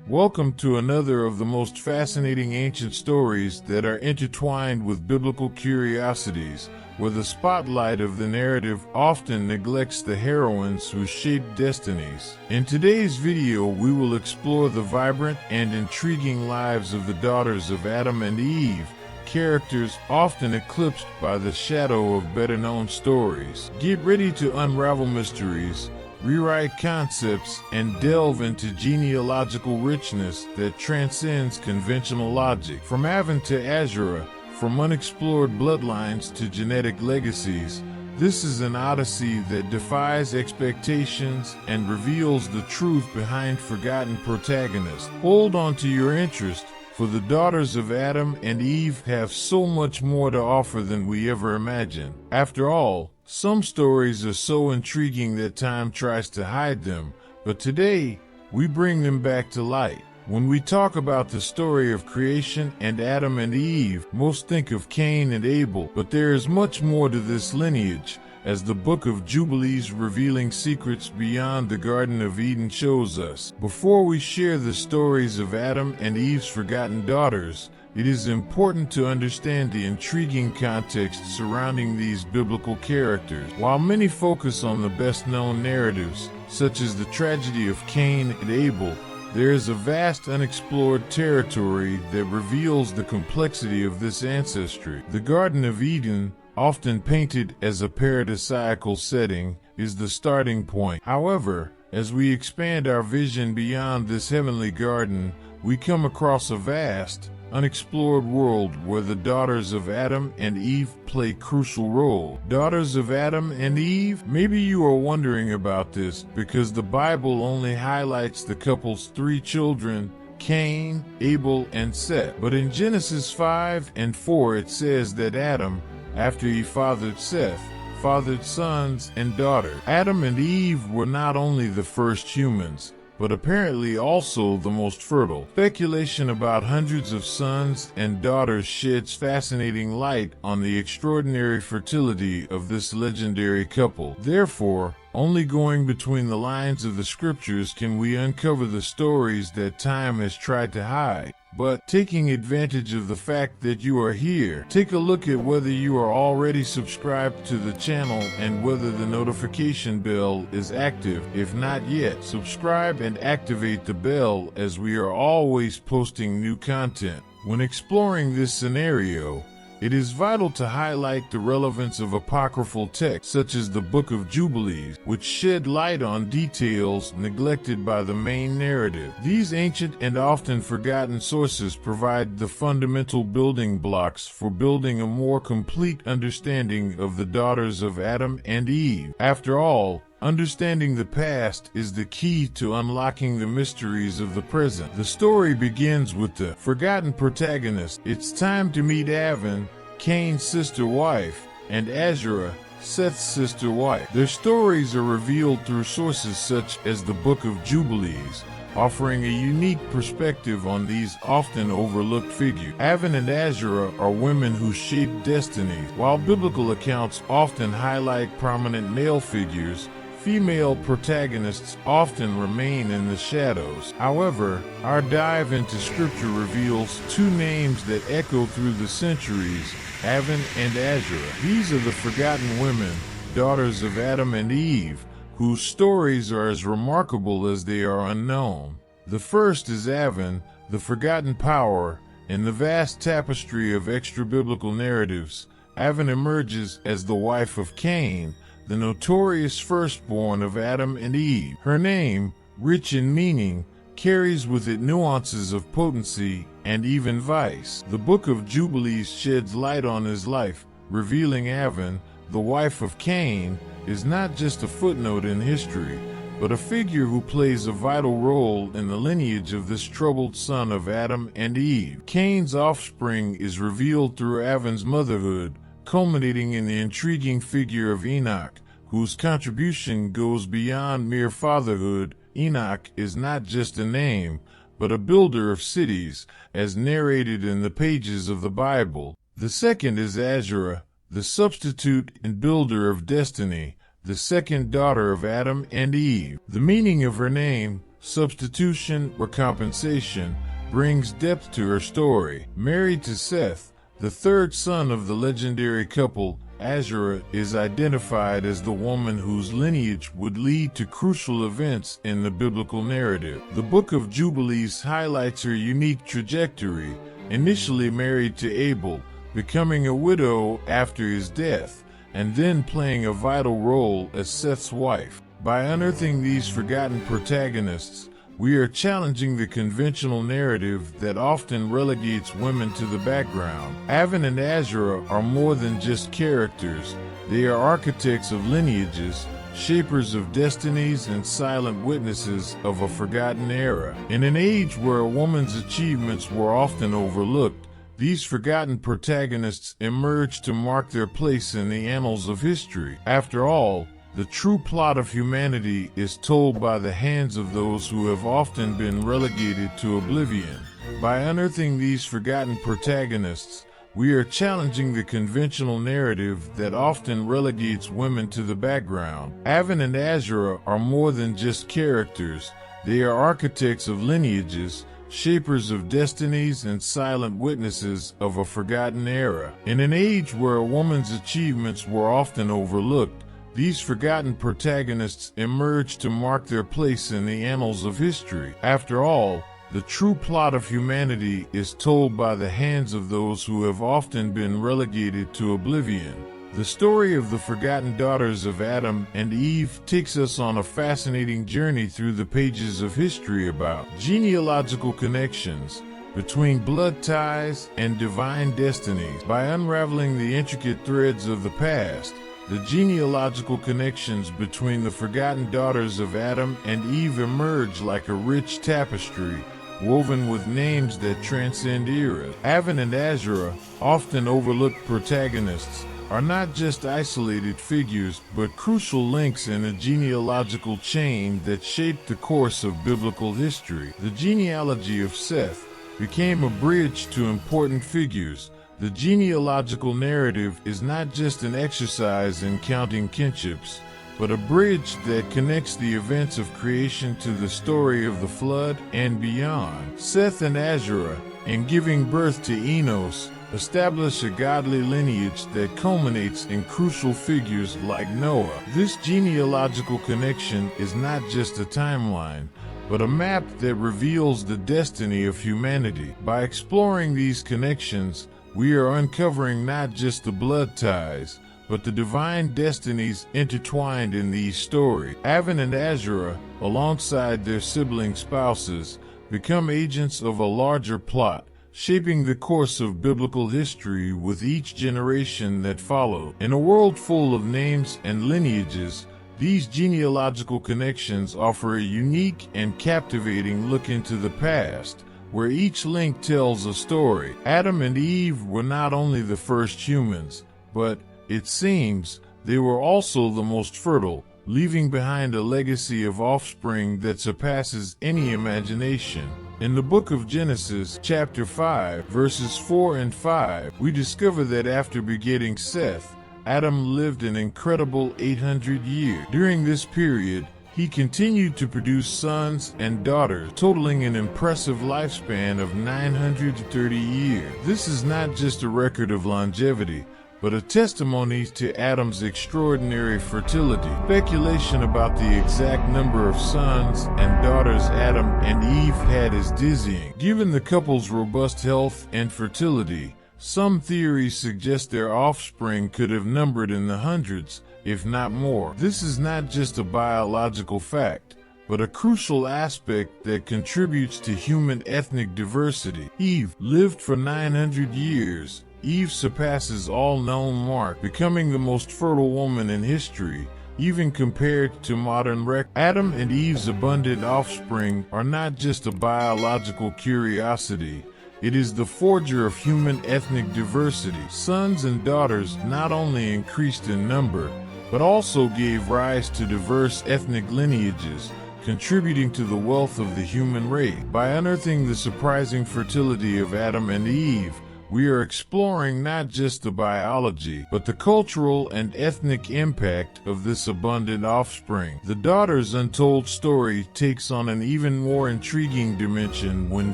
Welcome to another of the most fascinating ancient stories that are intertwined with biblical curiosities, where the spotlight of the narrative often neglects the heroines who shape destinies. In today's video, we will explore the vibrant and intriguing lives of the daughters of Adam and Eve, characters often eclipsed by the shadow of better-known stories. Get ready to unravel mysteries, rewrite concepts, and delve into genealogical richness that transcends conventional logic. From Avan to Azura, from unexplored bloodlines to genetic legacies, this is an odyssey that defies expectations and reveals the truth behind Forgotten Protagonist. Hold on to your interest, for the daughters of Adam and Eve have so much more to offer than we ever imagined. After all, some stories are so intriguing that time tries to hide them, but today, we bring them back to light. When we talk about the story of creation and Adam and Eve, most think of Cain and Abel, but there is much more to this lineage, as the Book of Jubilees revealing secrets beyond the Garden of Eden shows us. Before we share the stories of Adam and Eve's forgotten daughters, it is important to understand the intriguing context surrounding these biblical characters. While many focus on the best-known narratives, such as the tragedy of Cain and Abel, there is a vast unexplored territory that reveals the complexity of this ancestry. The Garden of Eden, often painted as a paradisiacal setting, is the starting point. However, as we expand our vision beyond this heavenly garden, we come across a vast, unexplored world where the daughters of Adam and Eve play a crucial role. Daughters of Adam and Eve? Maybe you are wondering about this because the Bible only highlights the couple's 3 children, Cain, Abel, and Seth. But in Genesis 5 and 4 it says that Adam, after he fathered Seth, fathered sons and daughters. Adam and Eve were not only the first humans, but apparently also the most fertile. Speculation about hundreds of sons and daughters sheds fascinating light on the extraordinary fertility of this legendary couple. Therefore, only going between the lines of the scriptures can we uncover the stories that time has tried to hide. But taking advantage of the fact that you are here, take a look at whether you are already subscribed to the channel and whether the notification bell is active. If not yet, subscribe and activate the bell as we are always posting new content. When exploring this scenario, it is vital to highlight the relevance of apocryphal texts such as the Book of Jubilees, which shed light on details neglected by the main narrative. These ancient and often forgotten sources provide the fundamental building blocks for building a more complete understanding of the daughters of Adam and Eve. After all, understanding the past is the key to unlocking the mysteries of the present. The story begins with the Forgotten Protagonist. It's time to meet Avan, Cain's sister wife, and Azura, Seth's sister wife. Their stories are revealed through sources such as the Book of Jubilees, offering a unique perspective on these often overlooked figures. Avan and Azura are women who shape destinies. While biblical accounts often highlight prominent male figures, female protagonists often remain in the shadows. However, our dive into scripture reveals 2 names that echo through the centuries: Avan and Azura. These are the forgotten women, daughters of Adam and Eve, whose stories are as remarkable as they are unknown. The first is Avan, the forgotten power. In the vast tapestry of extra-biblical narratives, Avan emerges as the wife of Cain, the notorious firstborn of Adam and Eve. Her name, rich in meaning, carries with it nuances of potency and even vice. The Book of Jubilees sheds light on his life, revealing Avan, the wife of Cain, is not just a footnote in history, but a figure who plays a vital role in the lineage of this troubled son of Adam and Eve. Cain's offspring is revealed through Avan's motherhood, culminating in the intriguing figure of Enoch, whose contribution goes beyond mere fatherhood. Enoch is not just a name, but a builder of cities, as narrated in the pages of the Bible. The second is Azura, the substitute and builder of destiny, the second daughter of Adam and Eve. The meaning of her name, substitution, or compensation, brings depth to her story. Married to Seth, the third son of the legendary couple, Azura is identified as the woman whose lineage would lead to crucial events in the biblical narrative. The Book of Jubilees highlights her unique trajectory, initially married to Abel, becoming a widow after his death, and then playing a vital role as Seth's wife. By unearthing these forgotten protagonists, we are challenging the conventional narrative that often relegates women to the background. Avan and Azura are more than just characters. They are architects of lineages, shapers of destinies, and silent witnesses of a forgotten era. In an age where a woman's achievements were often overlooked, these forgotten protagonists emerged to mark their place in the annals of history. After all, the true plot of humanity is told by the hands of those who have often been relegated to oblivion. By unearthing these forgotten protagonists, we are challenging the conventional narrative that often relegates women to the background. Avan and Azura are more than just characters. They are architects of lineages, shapers of destinies, and silent witnesses of a forgotten era. In an age where a woman's achievements were often overlooked, these forgotten protagonists emerged to mark their place in the annals of history. After all, the true plot of humanity is told by the hands of those who have often been relegated to oblivion. The story of the forgotten daughters of Adam and Eve takes us on a fascinating journey through the pages of history about genealogical connections between blood ties and divine destinies. By unraveling the intricate threads of the past, the genealogical connections between the forgotten daughters of Adam and Eve emerge like a rich tapestry, woven with names that transcend eras. Avan and Azura, often overlooked protagonists, are not just isolated figures but crucial links in a genealogical chain that shaped the course of biblical history. The genealogy of Seth became a bridge to important figures. The genealogical narrative is not just an exercise in counting kinships, but a bridge that connects the events of creation to the story of the flood and beyond. Seth and Azura, in giving birth to Enos, establish a godly lineage that culminates in crucial figures like Noah. This genealogical connection is not just a timeline, but a map that reveals the destiny of humanity. By exploring these connections, we are uncovering not just the blood ties, but the divine destinies intertwined in these stories. Avan and Azura, alongside their sibling spouses, become agents of a larger plot, shaping the course of biblical history with each generation that followed. In a world full of names and lineages, these genealogical connections offer a unique and captivating look into the past, where each link tells a story. Adam and Eve were not only the first humans, but, it seems, they were also the most fertile, leaving behind a legacy of offspring that surpasses any imagination. In the book of Genesis, chapter 5, verses 4 and 5, we discover that after begetting Seth, Adam lived an incredible 800 years. During this period, he continued to produce sons and daughters, totaling an impressive lifespan of 930 years. This is not just a record of longevity, but a testimony to Adam's extraordinary fertility. Speculation about the exact number of sons and daughters Adam and Eve had is dizzying. Given the couple's robust health and fertility, some theories suggest their offspring could have numbered in the hundreds, if not more. This is not just a biological fact, but a crucial aspect that contributes to human ethnic diversity. Eve lived for 900 years. Eve surpasses all known marks, becoming the most fertile woman in history, even compared to modern records. Adam and Eve's abundant offspring are not just a biological curiosity. It is the forger of human ethnic diversity. Sons and daughters not only increased in number, but also gave rise to diverse ethnic lineages, contributing to the wealth of the human race. By unearthing the surprising fertility of Adam and Eve, we are exploring not just the biology, but the cultural and ethnic impact of this abundant offspring. The daughter's untold story takes on an even more intriguing dimension when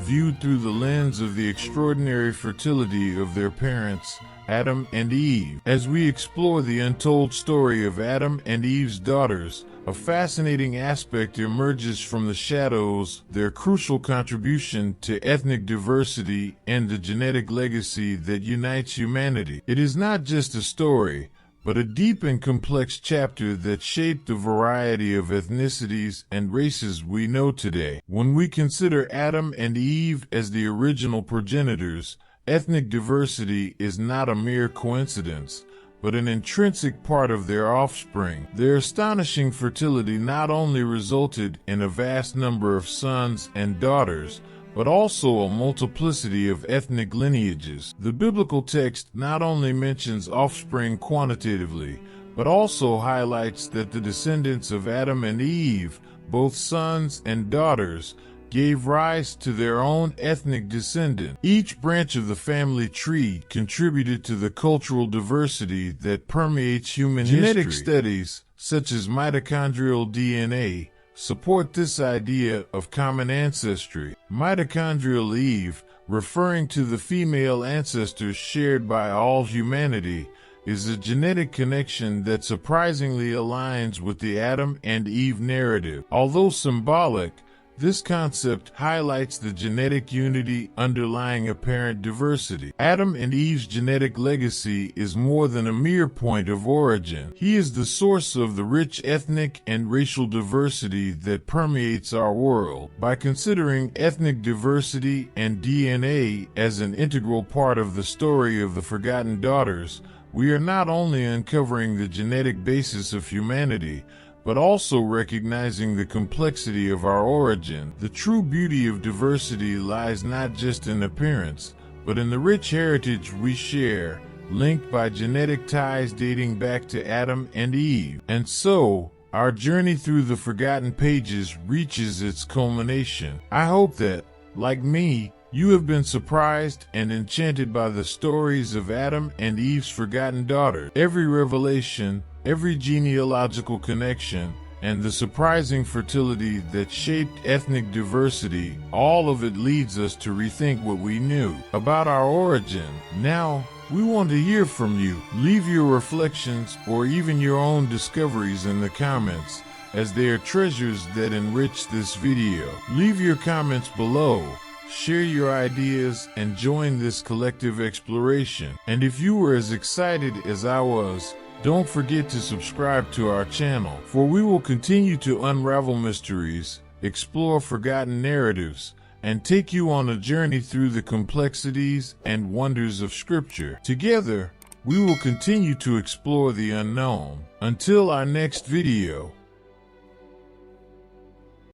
viewed through the lens of the extraordinary fertility of their parents, Adam and Eve. As we explore the untold story of Adam and Eve's daughters, a fascinating aspect emerges from the shadows: their crucial contribution to ethnic diversity and the genetic legacy that unites humanity. It is not just a story, but a deep and complex chapter that shaped the variety of ethnicities and races we know today. When we consider Adam and Eve as the original progenitors, ethnic diversity is not a mere coincidence, but an intrinsic part of their offspring. Their astonishing fertility not only resulted in a vast number of sons and daughters, but also a multiplicity of ethnic lineages. The biblical text not only mentions offspring quantitatively, but also highlights that the descendants of Adam and Eve, both sons and daughters, gave rise to their own ethnic descendant. Each branch of the family tree contributed to the cultural diversity that permeates human history. Genetic studies, such as mitochondrial DNA, support this idea of common ancestry. Mitochondrial Eve, referring to the female ancestors shared by all humanity, is a genetic connection that surprisingly aligns with the Adam and Eve narrative. Although symbolic, this concept highlights the genetic unity underlying apparent diversity. Adam and Eve's genetic legacy is more than a mere point of origin. He is the source of the rich ethnic and racial diversity that permeates our world. By considering ethnic diversity and DNA as an integral part of the story of the Forgotten Daughters, we are not only uncovering the genetic basis of humanity, but also recognizing the complexity of our origin. The true beauty of diversity lies not just in appearance, but in the rich heritage we share, linked by genetic ties dating back to Adam and Eve. And so, our journey through the forgotten pages reaches its culmination. I hope that, like me, you have been surprised and enchanted by the stories of Adam and Eve's forgotten daughter. Every revelation, every genealogical connection, and the surprising fertility that shaped ethnic diversity, all of it leads us to rethink what we knew about our origin. Now, we want to hear from you. Leave your reflections or even your own discoveries in the comments, as they are treasures that enrich this video. Leave your comments below. Share your ideas and join this collective exploration. And if you were as excited as I was, don't forget to subscribe to our channel, for we will continue to unravel mysteries, explore forgotten narratives, and take you on a journey through the complexities and wonders of Scripture. Together, we will continue to explore the unknown. Until our next video.